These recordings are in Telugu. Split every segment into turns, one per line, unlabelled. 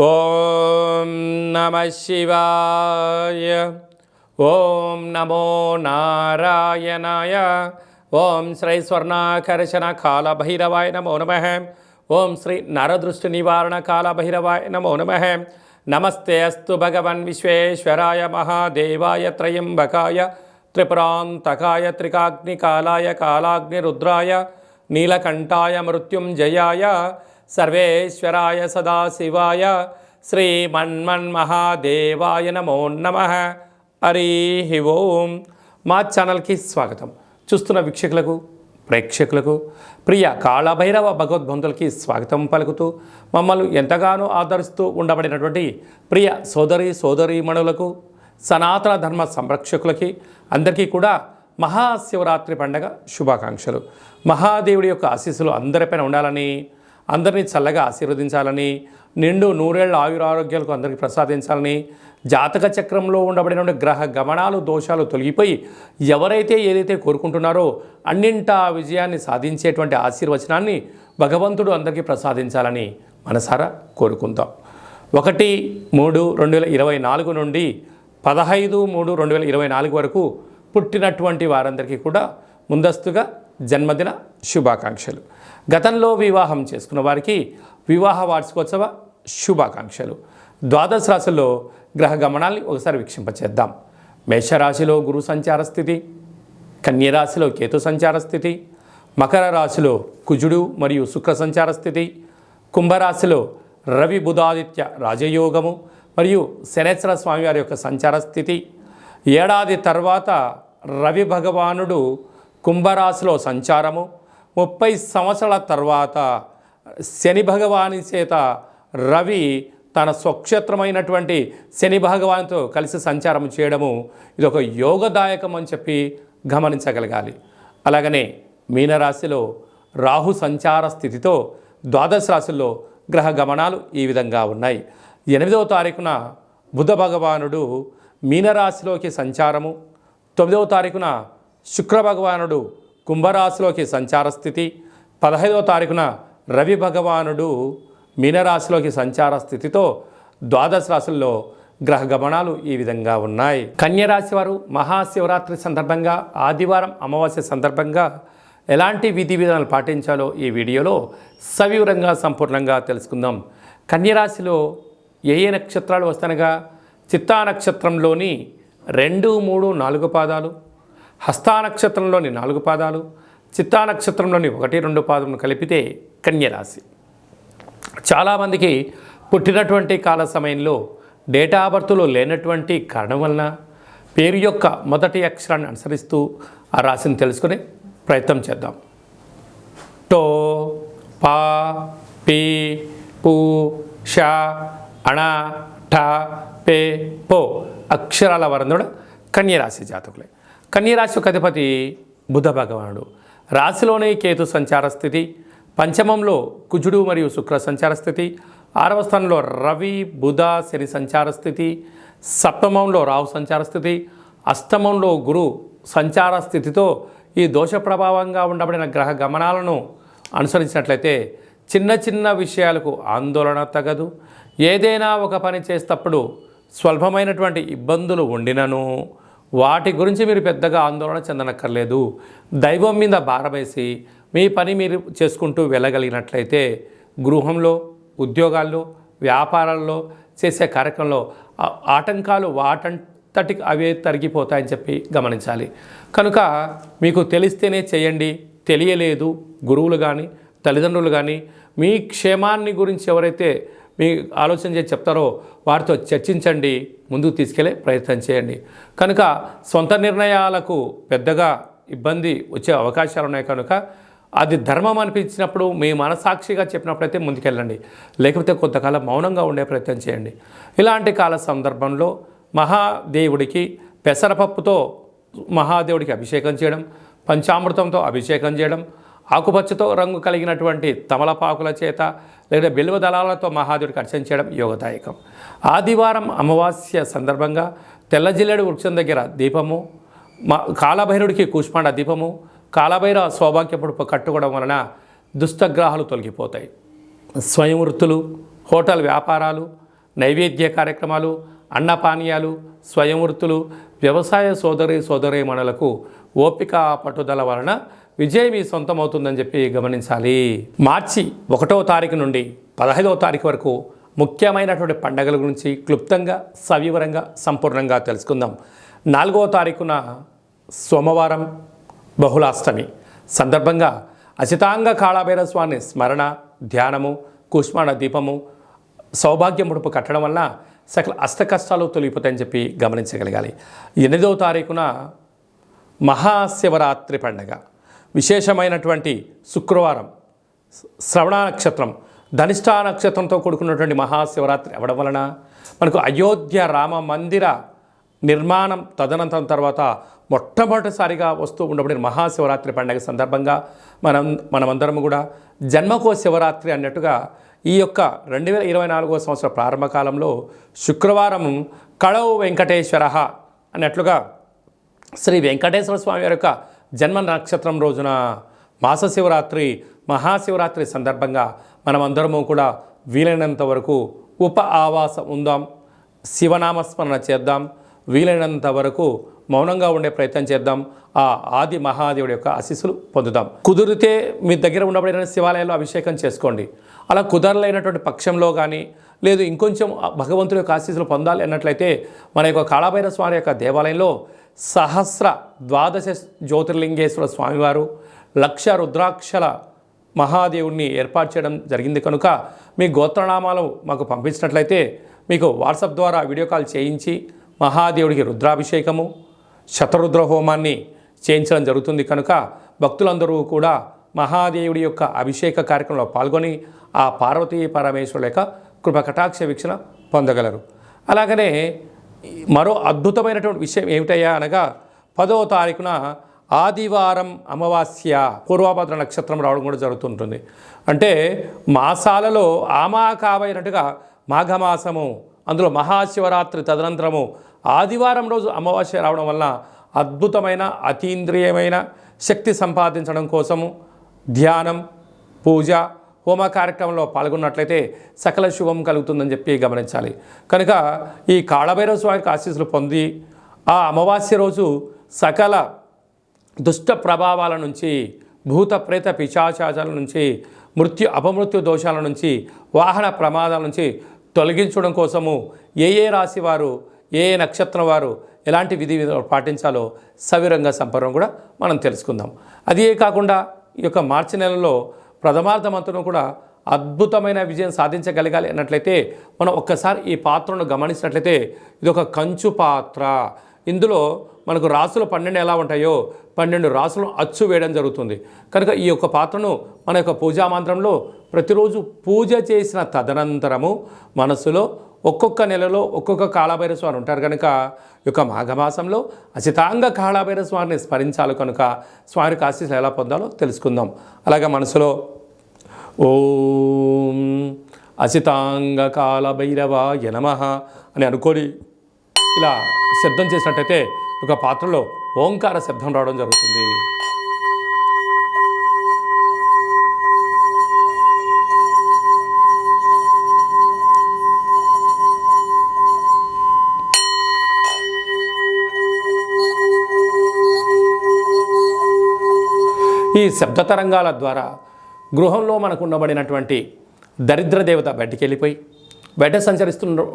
ఓం నమ శివాయ. ఓం నమో నారాయణాయ. ఓం శ్రీ స్వర్ణాకర్షణ కాళభైరవాయ నమో నమః. ఓం శ్రీ నరదృష్టి నివారణ కాళభైరవాయ నమో నమః. నమస్తే అస్తు భగవన్ విశ్వేశ్వరాయ మహాదేవాయ త్రయంబకాయ త్రిపురాంతకాయ త్రికాగ్నికాలాయ కాలాగ్నిరుద్రాయ నీలకంఠాయ మృత్యుంజయాయ సర్వేశ్వరాయ సదాశివాయ శ్రీమన్మన్మహాదేవాయ నమో నమః. హరి ఓం. మా ఛానల్కి స్వాగతం. చూస్తున్న వీక్షకులకు ప్రేక్షకులకు ప్రియ కాళభైరవ భగవద్బంధులకి స్వాగతం పలుకుతూ మమ్మల్ని ఎంతగానో ఆదరిస్తూ ఉండబడినటువంటి ప్రియ సోదరీమణులకు సనాతన ధర్మ సంరక్షకులకి అందరికీ కూడా మహాశివరాత్రి పండగ శుభాకాంక్షలు. మహాదేవుడి యొక్క ఆశీస్సులు అందరిపైన ఉండాలని, అందరినీ చల్లగా ఆశీర్వదించాలని, నిండు నూరేళ్ల ఆయురారోగ్యాలకు అందరికీ ప్రసాదించాలని, జాతక చక్రంలో ఉండబడిన గ్రహ గమనాలు దోషాలు తొలగిపోయి ఎవరైతే ఏదైతే కోరుకుంటున్నారో అన్నింటా విజయాన్ని సాధించేటువంటి ఆశీర్వచనాన్ని భగవంతుడు అందరికీ ప్రసాదించాలని మనసారా కోరుకుందాం. 1-3-2024 నుండి 15-3-2024 వరకు పుట్టినటువంటి వారందరికీ కూడా ముందస్తుగా జన్మదిన శుభాకాంక్షలు. గతంలో వివాహం చేసుకున్న వారికి వివాహ వార్షికోత్సవ శుభాకాంక్షలు. ద్వాదశ రాశుల్లో గ్రహ గమనాల్ని ఒకసారి వీక్షింపచేద్దాం. మేషరాశిలో గురు సంచార స్థితి, కన్యరాశిలో కేతు సంచార స్థితి, మకర రాశిలో కుజుడు మరియు శుక్ర సంచార స్థితి, కుంభరాశిలో రవి బుధాదిత్య రాజయోగము మరియు శనేశ్వర స్వామివారి యొక్క సంచార స్థితి. ఏడాది తర్వాత రవి భగవానుడు కుంభరాశిలో సంచారము, 30 సంవత్సరాల తర్వాత శని భగవాని చేత రవి తన స్వక్షేత్రమైనటువంటి శని భగవాన్తో కలిసి సంచారం చేయడము ఇది ఒక యోగదాయకం అని చెప్పి గమనించగలగాలి. అలాగనే మీనరాశిలో రాహు సంచార స్థితితో ద్వాదశ రాశుల్లో గ్రహ గమనాలు ఈ విధంగా ఉన్నాయి. 8వ తారీఖున బుధ భగవానుడు మీనరాశిలోకి సంచారము, 9వ తారీఖున శుక్ర భగవానుడు కుంభరాశిలోకి సంచార స్థితి, 15వ తారీఖున రవి భగవానుడు మీనరాశిలోకి సంచార స్థితితో ద్వాదశ రాశుల్లో గ్రహ గమనాలు ఈ విధంగా ఉన్నాయి. కన్యరాశి వారు మహాశివరాత్రి సందర్భంగా ఆదివారం అమావాస్య సందర్భంగా ఎలాంటి విధి విధానాలు పాటించాలో ఈ వీడియోలో సవివరంగా సంపూర్ణంగా తెలుసుకుందాం. కన్యరాశిలో ఏ నక్షత్రాలు వస్తానగా చిత్తా నక్షత్రంలోని 2, 3, 4 పాదాలు, హస్తా నక్షత్రంలోని 4 పాదాలు, చిత్తా నక్షత్రంలోని 1, 2 పాదములు కలిపితే కన్యరాశి. చాలామందికి పుట్టినటువంటి కాల సమయంలో డేటా ఆఫ్ బర్త్లో లేనటువంటి కారణం వలన పేరు యొక్క మొదటి అక్షరాన్ని అనుసరిస్తూ ఆ రాశిని తెలుసుకునే ప్రయత్నం చేద్దాం. టో, పా, పీ, పు, ష, అణ, ఠ, పే, పో అక్షరాల వరందుడు కన్యరాశి జాతకులే. కన్యరాశి యొక్క అధిపతి బుధ భగవానుడు. రాశిలోనే కేతు సంచార స్థితి, పంచమంలో కుజుడు మరియు శుక్ర సంచార స్థితి, 6వ స్థానంలో రవి బుధ శని సంచార స్థితి, సప్తమంలో రాహు సంచార స్థితి, అష్టమంలో గురు సంచార స్థితితో ఈ దోష ప్రభావంగా ఉండబడిన గ్రహ గమనాలను అనుసరించినట్లయితే చిన్న చిన్న విషయాలకు ఆందోళన తగదు. ఏదైనా ఒక పని చేసేటప్పుడు స్వల్పమైనటువంటి ఇబ్బందులు ఉండినను వాటి గురించి మీరు పెద్దగా ఆందోళన చెందనక్కర్లేదు. దైవం మీద భారమేసి మీ పని మీరు చేసుకుంటూ వెళ్ళగలిగినట్లయితే గృహంలో, ఉద్యోగాల్లో, వ్యాపారాల్లో చేసే కార్యక్రమంలో ఆటంకాలు వాటంతటికి అవే తరిగిపోతాయని చెప్పి గమనించాలి. కనుక మీకు తెలిస్తేనే చేయండి, తెలియలేదు గురువులు కానీ తల్లిదండ్రులు కానీ మీ క్షేమాన్ని గురించి ఎవరైతే మీ ఆలోచన చేసి చెప్తారో వారితో చర్చించండి, ముందుకు తీసుకెళ్లే ప్రయత్నం చేయండి. కనుక సొంత నిర్ణయాలకు పెద్దగా ఇబ్బంది వచ్చే అవకాశాలు ఉన్నాయి. కనుక అది ధర్మం అనిపించినప్పుడు మీ మనసాక్షిగా చెప్పినప్పుడైతే ముందుకెళ్ళండి, లేకపోతే కొంతకాలం మౌనంగా ఉండే ప్రయత్నం చేయండి. ఇలాంటి కాల సందర్భంలో మహాదేవుడికి పెసరపప్పుతో మహాదేవుడికి అభిషేకం చేయడం, పంచామృతంతో అభిషేకం చేయడం, ఆకుపచ్చతో రంగు కలిగినటువంటి తమలపాకుల చేత లేదా బిల్వ దళాలతో మహాదేవుడికి అర్చన చేయడం యోగదాయకం. ఆదివారం అమావాస్య సందర్భంగా తెల్ల జిల్లేడు వృక్షం దగ్గర దీపము, కాళభైరుడికి కూష్మాండ దీపము, కాళభైరవ సౌభాగ్యపుడు కట్టుకోవడం వలన దుష్టగ్రహాలు తొలగిపోతాయి. స్వయం వృత్తులు, హోటల్ వ్యాపారాలు, నైవేద్య కార్యక్రమాలు, అన్నపానీయాలు, స్వయం వృత్తులు, వ్యవసాయ సోదరీమణులకు ఓపిక పట్టుదల వలన విజయం మీ సొంతమవుతుందని చెప్పి గమనించాలి. మార్చి 1వ తారీఖు నుండి 15వ తారీఖు వరకు ముఖ్యమైనటువంటి పండుగల గురించి క్లుప్తంగా సవివరంగా సంపూర్ణంగా తెలుసుకుందాం. 4వ తారీఖున సోమవారం బహుళాష్టమి సందర్భంగా అచితాంగ కాళభైరవ స్వామి స్మరణ, ధ్యానము, కుష్మాండ దీపము, సౌభాగ్య ముడుపు కట్టడం వలన సకల అష్టకష్టాలు తొలగిపోతాయని చెప్పి గమనించగలగాలి. 8వ తారీఖున మహాశివరాత్రి పండుగ విశేషమైనటువంటి శుక్రవారం, శ్రవణ నక్షత్రం, ధనిష్ఠా నక్షత్రంతో కూడుకున్నటువంటి మహాశివరాత్రి అవ్వడం వలన మనకు అయోధ్య రామ మందిర నిర్మాణం తదనంతరం తర్వాత మొట్టమొదటిసారిగా వస్తూ ఉండబడిన మహాశివరాత్రి పండుగ సందర్భంగా మనమందరం కూడా జన్మకో శివరాత్రి అన్నట్టుగా ఈ యొక్క 2024వ సంవత్సర ప్రారంభ కాలంలో శుక్రవారం కళౌ వెంకటేశ్వర అన్నట్లుగా శ్రీ వెంకటేశ్వర స్వామి వారి యొక్క జన్మ నక్షత్రం రోజున మాస శివరాత్రి మహాశివరాత్రి సందర్భంగా మనమందరము కూడా వీలైనంత వరకు ఉప ఆవాసం ఉందాం, శివనామస్మరణ చేద్దాం, వీలైనంత వరకు మౌనంగా ఉండే ప్రయత్నం చేద్దాం. ఆ ఆది మహాదేవుడి యొక్క ఆశీస్సులు పొందుదాం. కుదిరితే మీ దగ్గర ఉండబడిన శివాలయాల్లో అభిషేకం చేసుకోండి. అలా కుదరలేనటువంటి పక్షంలో కానీ లేదు ఇంకొంచెం భగవంతుడి యొక్క ఆశీస్సులు పొందాలి అన్నట్లయితే మన యొక్క కాళభైరవ స్వామి యొక్క దేవాలయంలో సహస్ర ద్వాదశ జ్యోతిర్లింగేశ్వర స్వామివారు 1,00,000 రుద్రాక్షల మహాదేవుడిని ఏర్పాటు చేయడం జరిగింది కనుక మీ గోత్రనామాలు మాకు పంపించినట్లయితే మీకు వాట్సాప్ ద్వారా వీడియో కాల్ చేయించి మహాదేవుడికి రుద్రాభిషేకము, శతరుద్ర హోమాన్ని చేయించడం జరుగుతుంది కనుక భక్తులందరూ కూడా మహాదేవుడి యొక్క అభిషేక కార్యక్రమంలో పాల్గొని ఆ పార్వతీ పరమేశ్వరుల యొక్క కృప కటాక్ష వీక్షణ పొందగలరు. అలాగనే మరో అద్భుతమైనటువంటి విషయం ఏమిటయ్యా అనగా 10వ తారీఖున ఆదివారం అమావాస్య పూర్వభద్ర నక్షత్రం రావడం కూడా జరుగుతుంటుంది. అంటే మాసాలలో ఆమాకావైనట్టుగా మాఘమాసము, అందులో మహాశివరాత్రి తదనంతరము ఆదివారం రోజు అమావాస్య రావడం వల్ల అద్భుతమైన అతీంద్రియమైన శక్తి సంపాదించడం కోసము ధ్యానం, పూజ, హోమ కార్యక్రమంలో పాల్గొన్నట్లయితే సకల శుభం కలుగుతుందని చెప్పి గమనించాలి. కనుక ఈ కాళభైరవ స్వామికి ఆశీస్సులు పొంది ఆ అమావాస్య రోజు సకల దుష్ట ప్రభావాల నుంచి, భూత ప్రేత పిశాచాల నుంచి, అపమృత్యు దోషాల నుంచి, వాహన ప్రమాదాల నుంచి తొలగించడం కోసము ఏ రాశి వారు, ఏ నక్షత్రం వారు ఎలాంటి విధి విధాలు పాటించాలో సవిరంగా సంపర్వం కూడా మనం తెలుసుకుందాం. అదే కాకుండా ఈ యొక్క మార్చి నెలలో ప్రథమార్థమంతరం కూడా అద్భుతమైన విజయం సాధించగలగాలి అన్నట్లయితే మనం ఒక్కసారి ఈ పాత్రను గమనించినట్లయితే ఇది ఒక కంచు పాత్ర. ఇందులో మనకు రాసులు 12 ఎలా ఉంటాయో 12 రాసులను అచ్చు వేయడం జరుగుతుంది. కనుక ఈ యొక్క పాత్రను మన యొక్క పూజా మంత్రంలో ప్రతిరోజు పూజ చేసిన తదనంతరము మనసులో ఒక్కొక్క నెలలో ఒక్కొక్క కాళభైరవ స్వామి ఉంటారు కనుక ఈ యొక్క మాఘమాసంలో అచితాంగ కాళభైరవ స్వామిని స్మరించాలి కనుక స్వామికి ఆశీస్సులు ఎలా పొందాలో తెలుసుకుందాం. అలాగే మనసులో ఓం అచితాంగ కాళభైరవాయ నమః అని అనుకొని ఇలా శబ్దం చేసినట్టయితే ఒక పాత్రలో ఓంకార శబ్దం రావడం జరుగుతుంది. ఈ శబ్ద తరంగాల ద్వారా గృహంలో మనకు ఉండబడినటువంటి దరిద్ర దేవత బయటికి వెళ్ళిపోయి బయట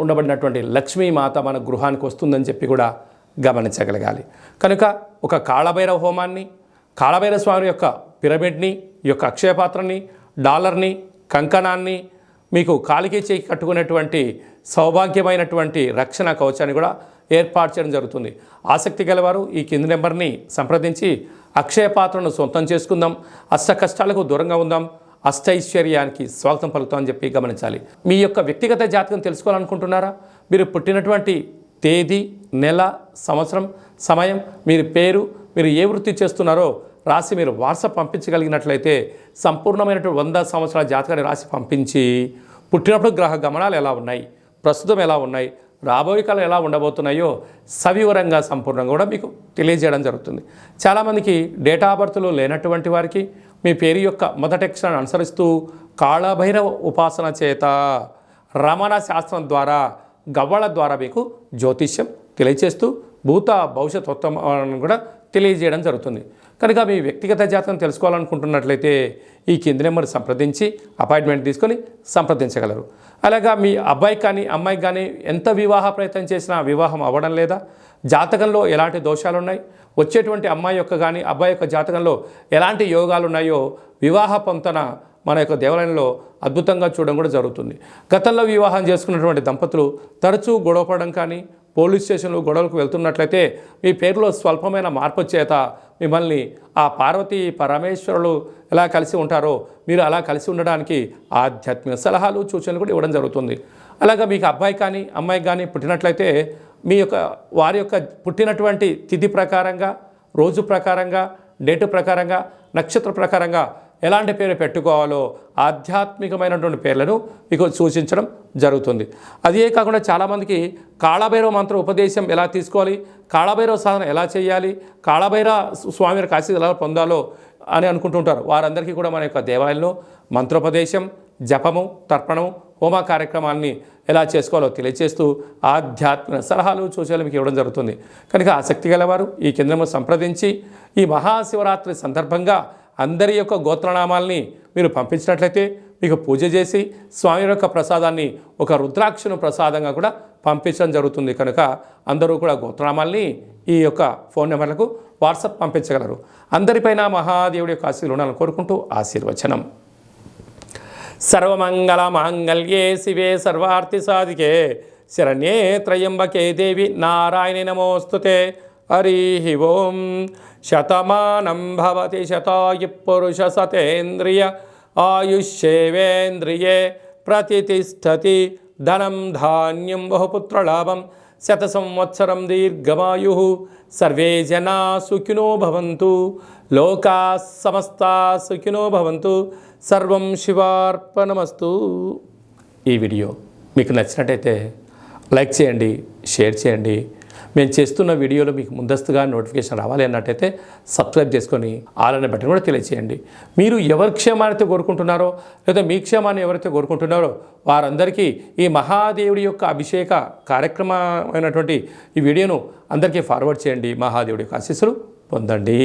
ఉండబడినటువంటి లక్ష్మీమాత మన గృహానికి వస్తుందని చెప్పి కూడా గమనించగలగాలి. కనుక ఒక కాళభైరవ హోమాన్ని, కాళభైరవ స్వామి యొక్క పిరమిడ్ని, ఈ యొక్క అక్షయపాత్రని, డాలర్ని, కంకణాన్ని, మీకు కాలికి చేయి కట్టుకునేటువంటి సౌభాగ్యమైనటువంటి రక్షణ కవచాన్ని కూడా ఏర్పాటు చేయడం జరుగుతుంది. ఆసక్తి గలవారు ఈ కింది నెంబర్ని సంప్రదించి అక్షయ పాత్రను సొంతం చేసుకుందాం, అష్ట కష్టాలకు దూరంగా ఉందాం, అష్టైశ్వర్యానికి స్వాగతం పలుకుతామని చెప్పి గమనించాలి. మీ యొక్క వ్యక్తిగత జాతకం తెలుసుకోవాలనుకుంటున్నారా? మీరు పుట్టినటువంటి తేదీ, నెల, సంవత్సరం, సమయం, మీరు పేరు, మీరు ఏ వృత్తి చేస్తున్నారో రాసి మీరు వాట్సాప్ పంపించగలిగినట్లయితే సంపూర్ణమైనటువంటి 100 సంవత్సరాల జాతకాన్ని రాసి పంపించి పుట్టినప్పుడు గ్రహ గమనాలు ఎలా ఉన్నాయి, ప్రస్తుతం ఎలా ఉన్నాయి, రాబోయే కాలం ఎలా ఉండబోతున్నాయో సవివరంగా సంపూర్ణంగా కూడా మీకు తెలియజేయడం జరుగుతుంది. చాలామందికి డేటా ఆఫ్ బర్త్లు లేనటువంటి వారికి మీ పేరు యొక్క మొదటి అక్షరాన్ని అనుసరిస్తూ కాళభైరవ ఉపాసన చేత రమణ శాస్త్రం ద్వారా గవ్వల ద్వారా మీకు జ్యోతిష్యం తెలియచేస్తూ భూత భవిష్యత్ ఉత్తమాలను కూడా తెలియజేయడం జరుగుతుంది. కనుక మీ వ్యక్తిగత జాతకం తెలుసుకోవాలనుకుంటున్నట్లయితే ఈ కింది నెంబర్ సంప్రదించి అపాయింట్మెంట్ తీసుకొని సంప్రదించగలరు. అలాగా మీ అబ్బాయికి కానీ అమ్మాయికి కానీ ఎంత వివాహ ప్రయత్నం చేసినా వివాహం అవ్వడం లేదా, జాతకంలో ఎలాంటి దోషాలు ఉన్నాయి, వచ్చేటువంటి అమ్మాయి యొక్క కానీ అబ్బాయి యొక్క జాతకంలో ఎలాంటి యోగాలు ఉన్నాయో వివాహ పొంతన మన యొక్క దేవాలయంలో అద్భుతంగా చూడడం కూడా జరుగుతుంది. గతంలో వివాహం చేసుకున్నటువంటి దంపతులు తరచూ గొడవపడడం కానీ, పోలీస్ స్టేషన్లు గొడవలకు వెళ్తున్నట్లయితే మీ పేరులో స్వల్పమైన మార్పు చేత మిమ్మల్ని ఆ పార్వతీ పరమేశ్వరులు ఎలా కలిసి ఉంటారో మీరు అలా కలిసి ఉండడానికి ఆధ్యాత్మిక సలహాలు సూచనలు కూడా ఇవ్వడం జరుగుతుంది. అలాగా మీకు అబ్బాయి కానీ అమ్మాయి కానీ పుట్టినట్లయితే వారి యొక్క పుట్టినటువంటి తిథి ప్రకారంగా, రోజు ప్రకారంగా, డేటు ప్రకారంగా, నక్షత్ర ప్రకారంగా ఎలాంటి పేరు పెట్టుకోవాలో ఆధ్యాత్మికమైనటువంటి పేర్లను మీకు సూచించడం జరుగుతుంది. అదే కాకుండా చాలామందికి కాళభైరవ మంత్ర ఉపదేశం ఎలా తీసుకోవాలి, కాళభైరవ సాధన ఎలా చేయాలి, కాళభైరవ స్వామి ఆశీస్సులు ఎలా పొందాలో అని అనుకుంటుంటారు. వారందరికీ కూడా మన యొక్క దేవాలయంలో మంత్రోపదేశం, జపము, తర్పణము, హోమ కార్యక్రమాన్ని ఎలా చేసుకోవాలో తెలియజేస్తూ ఆధ్యాత్మిక సలహాలు సూచనలు మీకు ఇవ్వడం జరుగుతుంది. కనుక ఆసక్తి గలవారు ఈ కేంద్రము సంప్రదించి ఈ మహాశివరాత్రి సందర్భంగా అందరి యొక్క గోత్రనామాల్ని మీరు పంపించినట్లయితే మీకు పూజ చేసి స్వామి యొక్క ప్రసాదాన్ని ఒక రుద్రాక్షను ప్రసాదంగా కూడా పంపించడం జరుగుతుంది. కనుక అందరూ కూడా గోత్రనామాల్ని ఈ యొక్క ఫోన్ నెంబర్లకు వాట్సాప్ పంపించగలరు. అందరిపైన మహాదేవుడి యొక్క ఆశీర్వాదాలు ఉండాలని కోరుకుంటూ ఆశీర్వచనం. సర్వమంగళ మాంగళ్యే శివే సర్వార్థి సాధికే శరణ్యే త్రయంబకే దేవి నారాయణి నమోస్తుతే. హరి ఓం. శతమానం భవతి శతాయు పురుష సతేంద్రియ ఆయుష్యేవేంద్రియే ప్రతిష్టతి. ధనం ధాన్యం బహుపుత్రలాభం శత సంవత్సరం దీర్ఘమాయు. సర్వే జనా సుఖినో భవంతు. లోకా సమస్తా సుఖినో భవంతు. సర్వం శివార్పణమస్తు. ఈ వీడియో మీకు నచ్చినట్టయితే లైక్ చేయండి, షేర్ చేయండి. మేము చేస్తున్న వీడియోలో మీకు ముందస్తుగా నోటిఫికేషన్ రావాలి అన్నట్టయితే సబ్స్క్రైబ్ చేసుకొని ఆల్ అనే బటన్ కూడా తెలియచేయండి. మీరు ఎవరి క్షేమాన్ని కోరుకుంటున్నారో లేదా మీ క్షేమాన్ని ఎవరైతే కోరుకుంటున్నారో వారందరికీ ఈ మహాదేవుడి యొక్క అభిషేక కార్యక్రమమైనటువంటి ఈ వీడియోను అందరికీ ఫార్వర్డ్ చేయండి. మహాదేవుడి యొక్క ఆశీస్సులు పొందండి.